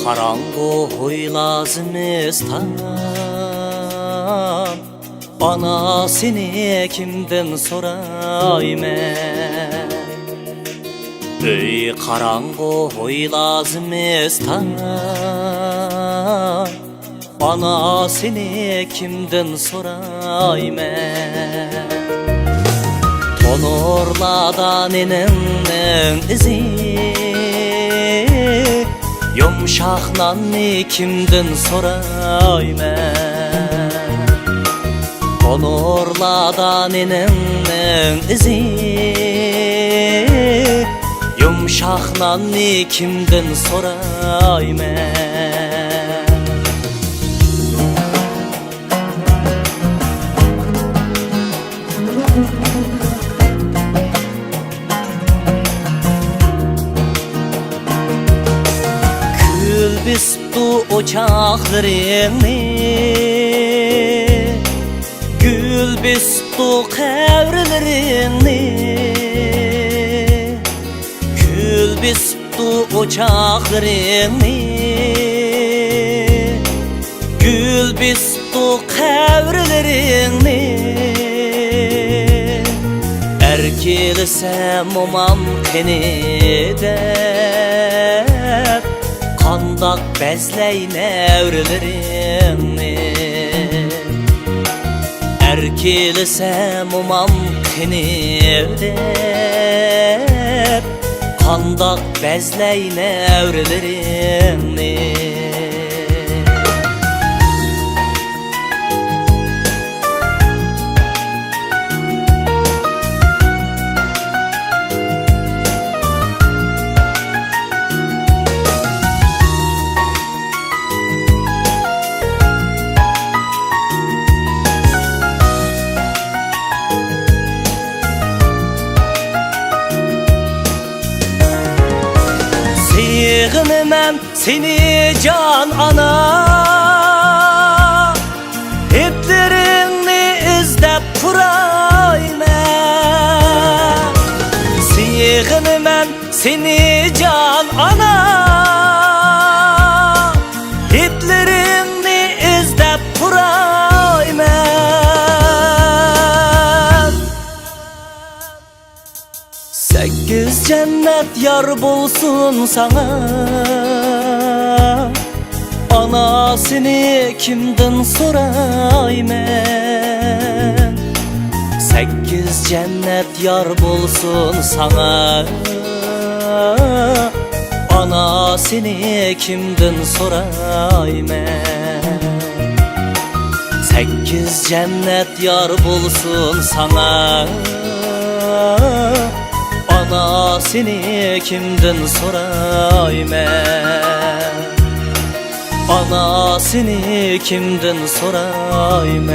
Karangu Hoylazmistan anasını kimden sorayım? Ey karangu Hoylazmistan anasını kimden sorayım? Tonurlardan eninin izi yumşak nanni kimden sorayım? Tonurlardan eninin izi yumşak nanni kimden sorayım? Bistu ocaklarını, gül bistu kevrilerini, gül bistu ocaklarını, gül bistu kevrilerini. Erkilisem umam kenide kandak bezleyin evrilerini. Erkilisem umam kenide kandak bezleyin evrilerini. Yığınımam seni can ana, iplerini izlep kurayım. Yığınımam seni can ana, iplerini izlep kurayım. Sekiz cennet yar bulsun sana, anasını kimden sorayım? Sekiz cennet yar bulsun sana, anasını kimden sorayım? Sekiz cennet yar bulsun sana, anasını kimden sorayım? Anasını kimden sorayım?